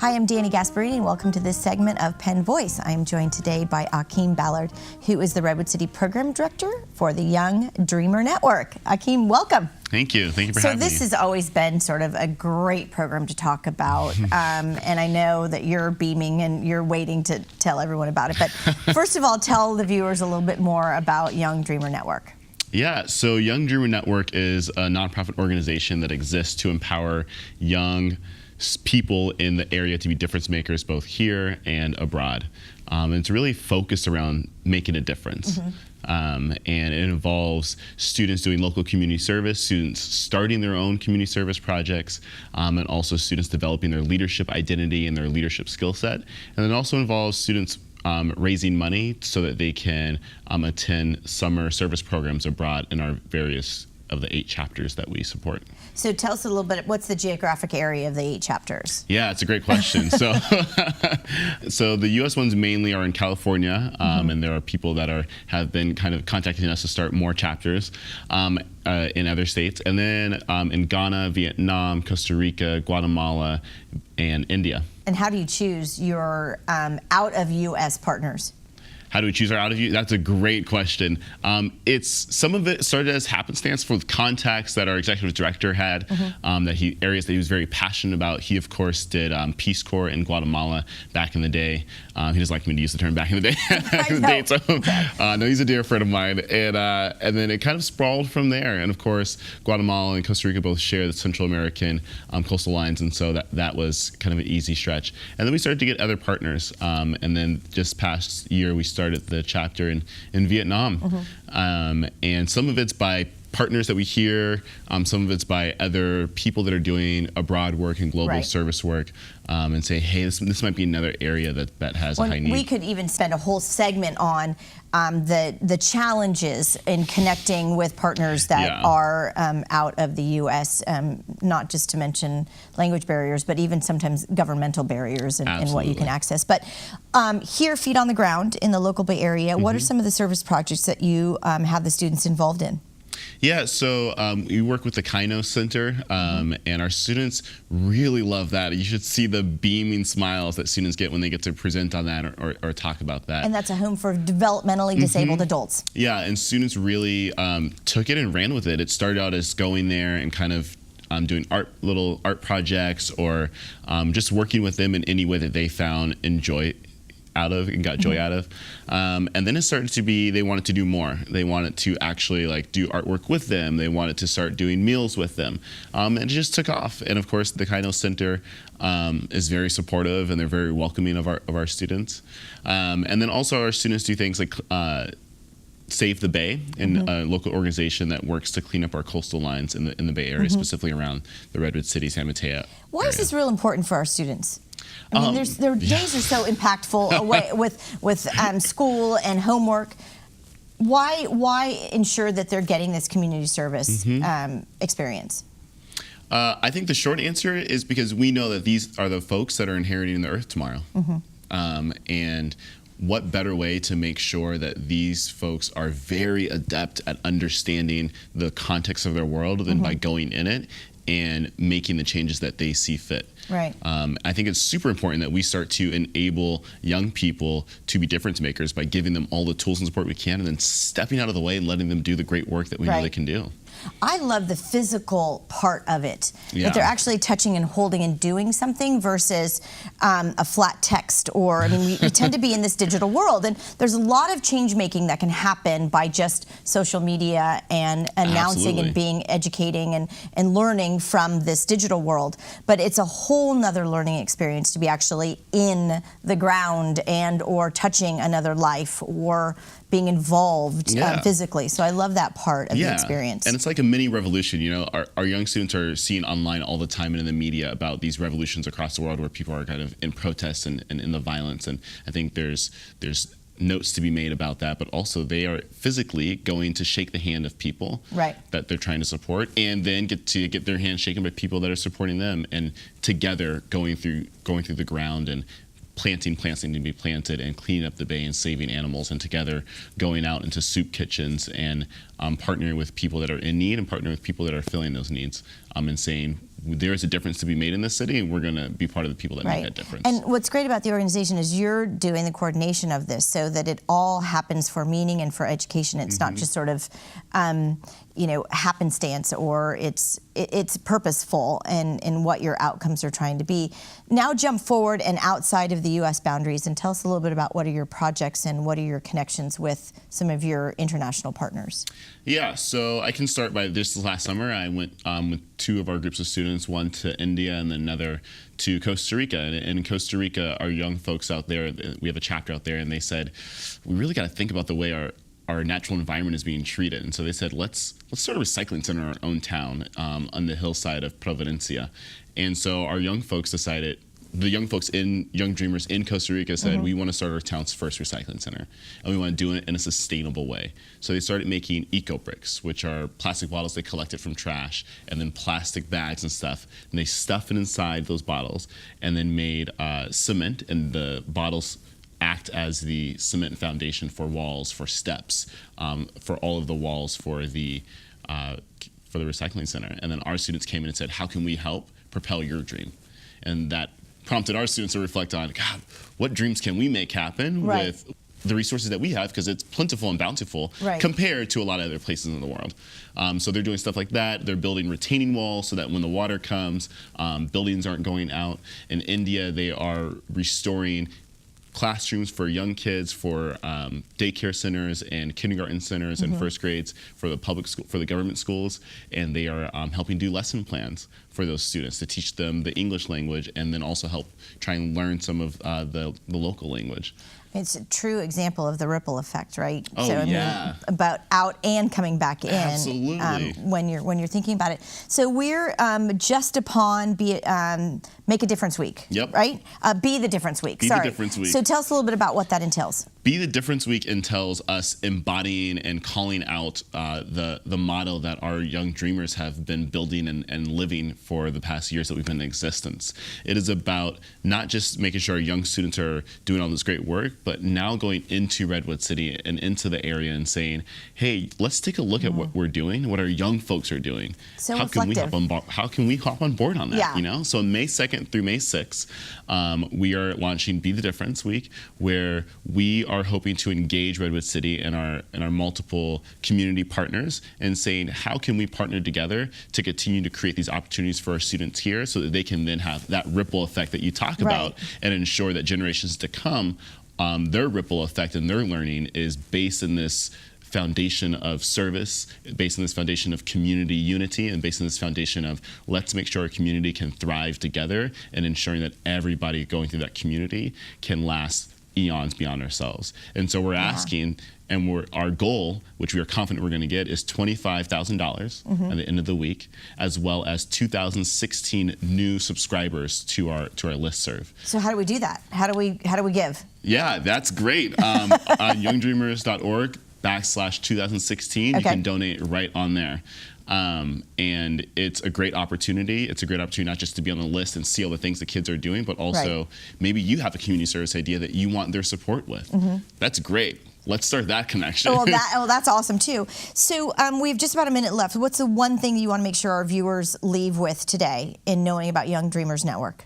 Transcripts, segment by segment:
Hi, I'm Dani Gasparini, and welcome to this segment of Penn Voice. I am joined today by Aukeem Ballard, who is the Redwood City Program Director for the Young Dreamer Network. Aukeem, welcome. Thank you. Thank you for having me. So this has always been sort of a great program to talk about, and I know that you're beaming and you're waiting to tell everyone about it. But first of all, tell the viewers a little bit more about Young Dreamer Network. Yeah, so Young Dreamer Network is a nonprofit organization that exists to empower young people in the area to be difference makers both here and abroad. And it's really focused around making a difference. And it involves students doing local community service, students starting their own community service projects, and also students developing their leadership identity and their leadership skill set. And it also involves students raising money so that they can attend summer service programs abroad in our various of the 8 chapters that we support. So tell us a little bit, what's the geographic area of the 8 chapters? Yeah, it's a great question. So the U.S. ones mainly are in California, and there are people that have been kind of contacting us to start more chapters in other states. And then in Ghana, Vietnam, Costa Rica, Guatemala, and India. And how do you choose your out-of-U.S. partners? How do we choose our out of you? That's a great question. Some of it started as happenstance for contacts that our executive director had, areas that he was very passionate about. He, of course, did Peace Corps in Guatemala back in the day. He doesn't like me to use the term back in the day. No, he's a dear friend of mine. And then it kind of sprawled from there. And of course, Guatemala and Costa Rica both share the Central American coastal lines. And so that was kind of an easy stretch. And then we started to get other partners. And then just past year, we started the chapter in Vietnam. And some of it's by partners that we hear, some of it's by other people that are doing abroad work and global service work, and say, hey, this might be another area that has a high need. We could even spend a whole segment on the challenges in connecting with partners that are out of the U.S., not just to mention language barriers, but even sometimes governmental barriers and what you can access. But here, feet on the ground in the local Bay Area, what are some of the service projects that you have the students involved in? Yeah, so we work with the Kainos Center, and our students really love that. You should see the beaming smiles that students get when they get to present on that or talk about that. And that's a home for developmentally disabled adults. Yeah, and students really took it and ran with it. It started out as going there and kind of doing little art projects or just working with them in any way that they found joy out of and got joy out of. And then it started to be, they wanted to do more. They wanted to actually do artwork with them. They wanted to start doing meals with them. And it just took off. And of course, the Kainos Center is very supportive and they're very welcoming of our students. And then also our students do things like Save the Bay, and a local organization that works to clean up our coastal lines in the Bay Area, specifically around the Redwood City, San Mateo Why is this real important for our students? I mean, their days are so impactful away with school and homework. Why ensure that they're getting this community service experience? I think the short answer is because we know that these are the folks that are inheriting the earth tomorrow. And what better way to make sure that these folks are very adept at understanding the context of their world than by going in it and making the changes that they see fit. Right. I think it's super important that we start to enable young people to be difference makers by giving them all the tools and support we can and then stepping out of the way and letting them do the great work that we know they can do. I love the physical part of it, that they're actually touching and holding and doing something versus a flat text or, I mean, we tend to be in this digital world, and there's a lot of change making that can happen by just social media and announcing and being educating and learning from this digital world. But it's a whole nother learning experience to be actually in the ground and or touching another life or being involved physically. So I love that part of the experience. And it's like a mini revolution. You know, our young students are seeing online all the time and in the media about these revolutions across the world where people are kind of in protests and in the violence. And I think there's notes to be made about that, but also they are physically going to shake the hand of people that they're trying to support, and then get their hand shaken by people that are supporting them, and together going through the ground and planting plants that need to be planted and cleaning up the bay and saving animals, and together going out into soup kitchens and partnering with people that are in need and partnering with people that are filling those needs. and saying, there's a difference to be made in this city, and we're going to be part of the people that make that difference. And what's great about the organization is you're doing the coordination of this so that it all happens for meaning and for education. It's not just sort of, happenstance, or it's purposeful in what your outcomes are trying to be. Now jump forward and outside of the U.S. boundaries and tell us a little bit about what are your projects and what are your connections with some of your international partners. Yeah, so I can start by this last summer. I went with two of our groups of students, one to India and then another to Costa Rica. And in Costa Rica, our young folks out there, we have a chapter out there, and they said, we really got to think about the way our natural environment is being treated. And so they said, let's start a recycling center in our own town on the hillside of Providencia. And so our young folks decided, the young folks in Young Dreamers in Costa Rica said, we want to start our town's first recycling center, and we want to do it in a sustainable way. So they started making eco bricks, which are plastic bottles they collected from trash, and then plastic bags and stuff, and they stuff it inside those bottles, and then made cement, and the bottles act as the cement foundation for walls, for steps, for all of the walls for the recycling center. And then our students came in and said, how can we help propel your dream? And that prompted our students to reflect on, God, what dreams can we make happen with the resources that we have, because it's plentiful and bountiful compared to a lot of other places in the world. So they're doing stuff like that. They're building retaining walls so that when the water comes, buildings aren't going out. In India, they are restoring classrooms for young kids, for daycare centers and kindergarten centers and first grades for the public school, for the government schools, and they are helping do lesson plans for those students to teach them the English language, and then also help try and learn some of the local language. It's a true example of the ripple effect, right? Oh, so, I mean, about out and coming back in. Absolutely. When you're thinking about it. So we're just upon Make a Difference Week. Yep. Right? Be the Difference Week. Be the Difference Week. So tell us a little bit about what that entails. Be the Difference Week entails us embodying and calling out the motto that our young dreamers have been building and living for the past years that we've been in existence. It is about not just making sure our young students are doing all this great work, but now going into Redwood City and into the area and saying, hey, let's take a look at what we're doing, what our young folks are doing. So how reflective. can we hop on board on that? Yeah. You know? So May 2nd through May 6th, we are launching Be the Difference Week, where we are hoping to engage Redwood City and our multiple community partners and saying, how can we partner together to continue to create these opportunities for our students here so that they can then have that ripple effect that you talk about, and ensure that generations to come, their ripple effect and their learning is based in this foundation of service, based on this foundation of community unity, and based on this foundation of let's make sure our community can thrive together, and ensuring that everybody going through that community can last eons beyond ourselves. And so we're asking, and our goal, which we are confident we're going to get, is $25,000 at the end of the week, as well as 2016 new subscribers to our listserv. So how do we do that? How do we give? Yeah, that's great. On youngdreamers.org/2016, you can donate right on there. And it's a great opportunity. It's a great opportunity not just to be on the list and see all the things the kids are doing, but also maybe you have a community service idea that you want their support with. That's great. Let's start that connection. That's awesome too. So we have just about a minute left. What's the one thing you want to make sure our viewers leave with today in knowing about Young Dreamers Network?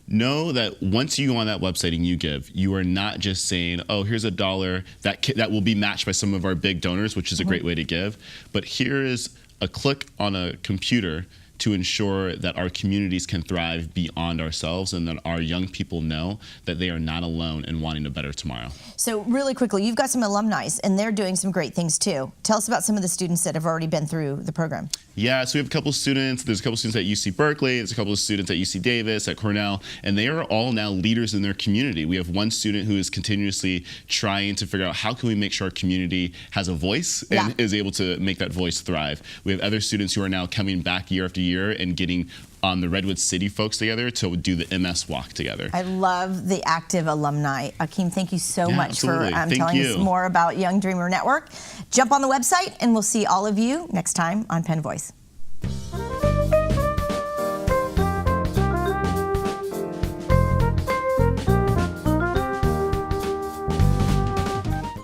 Know that once you go on that website and you give, you are not just saying, oh, here's $1 that will be matched by some of our big donors, which is a great way to give, but here is a click on a computer to ensure that our communities can thrive beyond ourselves, and that our young people know that they are not alone in wanting a better tomorrow. So really quickly, you've got some alumni, and they're doing some great things too. Tell us about some of the students that have already been through the program. Yeah, so we have a couple of students. There's a couple of students at UC Berkeley. There's a couple of students at UC Davis, at Cornell, and they are all now leaders in their community. We have one student who is continuously trying to figure out how can we make sure our community has a voice and is able to make that voice thrive. We have other students who are now coming back year after year and getting the Redwood City folks together to do the MS walk together. I love the active alumni. Aukeem, thank you so much for telling us more about Young Dreamer Network. Jump on the website, and we'll see all of you next time on Penn Voice.